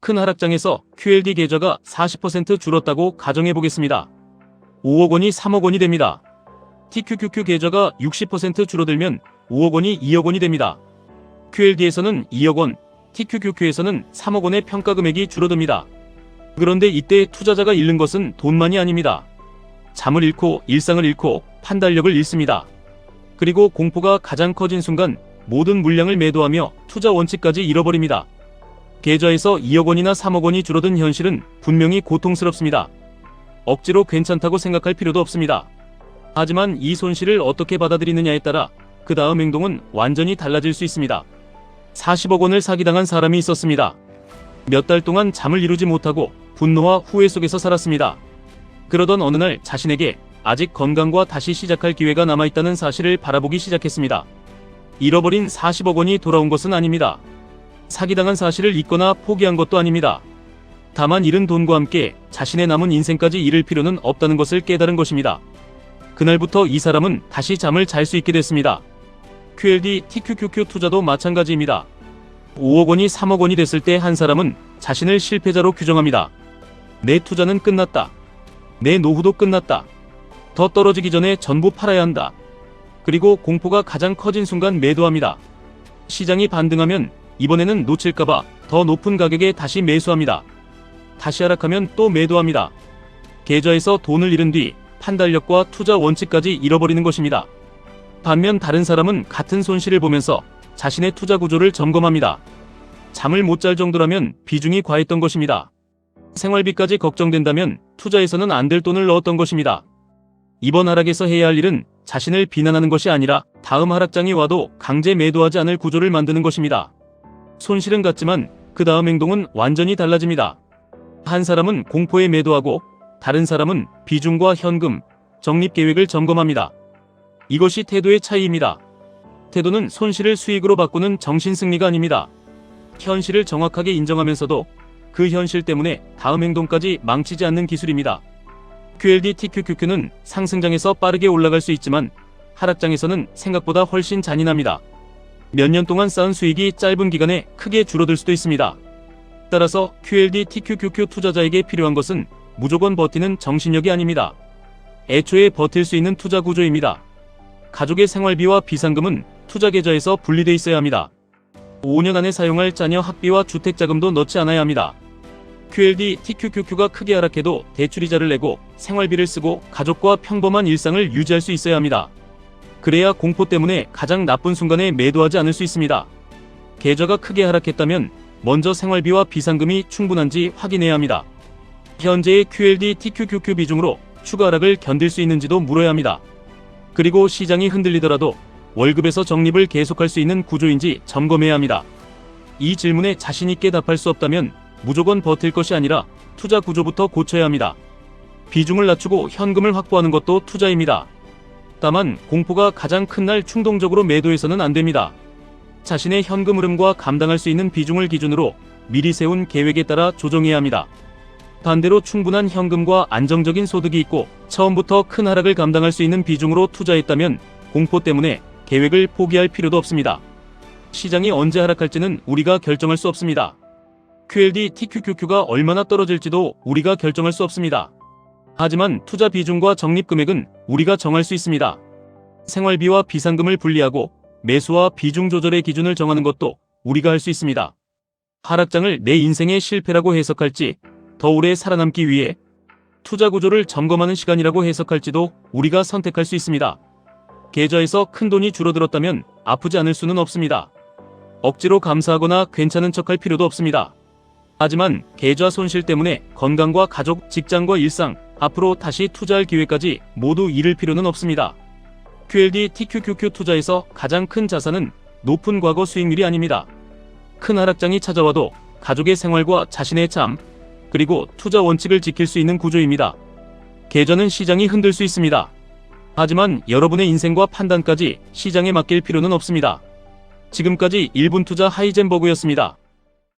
큰 하락장에서 QLD 계좌가 40% 줄었다고 가정해 보겠습니다. 5억 원이 3억 원이 됩니다. TQQQ 계좌가 60% 줄어들면 5억 원이 2억 원이 됩니다. QLD에서는 2억 원, TQQQ에서는 3억 원의 평가 금액이 줄어듭니다. 그런데 이때 투자자가 잃는 것은 돈만이 아닙니다. 잠을 잃고 일상을 잃고 판단력을 잃습니다. 그리고 공포가 가장 커진 순간 모든 물량을 매도하며 투자 원칙까지 잃어버립니다. 계좌에서 2억 원이나 3억 원이 줄어든 현실은 분명히 고통스럽습니다. 억지로 괜찮다고 생각할 필요도 없습니다. 하지만 이 손실을 어떻게 받아들이느냐에 따라 그 다음 행동은 완전히 달라질 수 있습니다. 40억 원을 사기당한 사람이 있었습니다. 몇 달 동안 잠을 이루지 못하고 분노와 후회 속에서 살았습니다. 그러던 어느 날 자신에게 아직 건강과 다시 시작할 기회가 남아있다는 사실을 바라보기 시작했습니다. 잃어버린 40억 원이 돌아온 것은 아닙니다. 사기당한 사실을 잊거나 포기한 것도 아닙니다. 다만 잃은 돈과 함께 자신의 남은 인생까지 잃을 필요는 없다는 것을 깨달은 것입니다. 그날부터 이 사람은 다시 잠을 잘 수 있게 됐습니다. QLD, TQQQ 투자도 마찬가지입니다. 5억 원이 3억 원이 됐을 때 한 사람은 자신을 실패자로 규정합니다. 내 투자는 끝났다. 내 노후도 끝났다. 더 떨어지기 전에 전부 팔아야 한다. 그리고 공포가 가장 커진 순간 매도합니다. 시장이 반등하면 이번에는 놓칠까봐 더 높은 가격에 다시 매수합니다. 다시 하락하면 또 매도합니다. 계좌에서 돈을 잃은 뒤 판단력과 투자 원칙까지 잃어버리는 것입니다. 반면 다른 사람은 같은 손실을 보면서 자신의 투자 구조를 점검합니다. 잠을 못 잘 정도라면 비중이 과했던 것입니다. 생활비까지 걱정된다면 투자에서는 안 될 돈을 넣었던 것입니다. 이번 하락에서 해야 할 일은 자신을 비난하는 것이 아니라 다음 하락장이 와도 강제 매도하지 않을 구조를 만드는 것입니다. 손실은 같지만 그 다음 행동은 완전히 달라집니다. 한 사람은 공포에 매도하고 다른 사람은 비중과 현금, 적립계획을 점검합니다. 이것이 태도의 차이입니다. 태도는 손실을 수익으로 바꾸는 정신승리가 아닙니다. 현실을 정확하게 인정하면서도 그 현실 때문에 다음 행동까지 망치지 않는 기술입니다. QLD, TQQQ는 상승장에서 빠르게 올라갈 수 있지만 하락장에서는 생각보다 훨씬 잔인합니다. 몇 년 동안 쌓은 수익이 짧은 기간에 크게 줄어들 수도 있습니다. 따라서 QLD, TQQQ 투자자에게 필요한 것은 무조건 버티는 정신력이 아닙니다. 애초에 버틸 수 있는 투자 구조입니다. 가족의 생활비와 비상금은 투자 계좌에서 분리돼 있어야 합니다. 5년 안에 사용할 자녀 학비와 주택자금도 넣지 않아야 합니다. QLD, TQQQ가 크게 하락해도 대출이자를 내고 생활비를 쓰고 가족과 평범한 일상을 유지할 수 있어야 합니다. 그래야 공포 때문에 가장 나쁜 순간에 매도하지 않을 수 있습니다. 계좌가 크게 하락했다면 먼저 생활비와 비상금이 충분한지 확인해야 합니다. 현재의 QLD, TQQQ 비중으로 추가 하락을 견딜 수 있는지도 물어야 합니다. 그리고 시장이 흔들리더라도 월급에서 적립을 계속할 수 있는 구조인지 점검해야 합니다. 이 질문에 자신 있게 답할 수 없다면 무조건 버틸 것이 아니라 투자 구조부터 고쳐야 합니다. 비중을 낮추고 현금을 확보하는 것도 투자입니다. 다만 공포가 가장 큰 날 충동적으로 매도해서는 안 됩니다. 자신의 현금 흐름과 감당할 수 있는 비중을 기준으로 미리 세운 계획에 따라 조정해야 합니다. 반대로 충분한 현금과 안정적인 소득이 있고 처음부터 큰 하락을 감당할 수 있는 비중으로 투자했다면 공포 때문에 계획을 포기할 필요도 없습니다. 시장이 언제 하락할지는 우리가 결정할 수 없습니다. QLD, TQQQ가 얼마나 떨어질지도 우리가 결정할 수 없습니다. 하지만 투자 비중과 적립금액은 우리가 정할 수 있습니다. 생활비와 비상금을 분리하고 매수와 비중 조절의 기준을 정하는 것도 우리가 할 수 있습니다. 하락장을 내 인생의 실패라고 해석할지, 더 오래 살아남기 위해 투자 구조를 점검하는 시간이라고 해석할지도 우리가 선택할 수 있습니다. 계좌에서 큰 돈이 줄어들었다면 아프지 않을 수는 없습니다. 억지로 감사하거나 괜찮은 척할 필요도 없습니다. 하지만 계좌 손실 때문에 건강과 가족, 직장과 일상, 앞으로 다시 투자할 기회까지 모두 잃을 필요는 없습니다. QLD, TQQQ 투자에서 가장 큰 자산은 높은 과거 수익률이 아닙니다. 큰 하락장이 찾아와도 가족의 생활과 자신의 삶, 그리고 투자 원칙을 지킬 수 있는 구조입니다. 계좌는 시장이 흔들 수 있습니다. 하지만 여러분의 인생과 판단까지 시장에 맡길 필요는 없습니다. 지금까지 1분 투자 하이젠버그였습니다.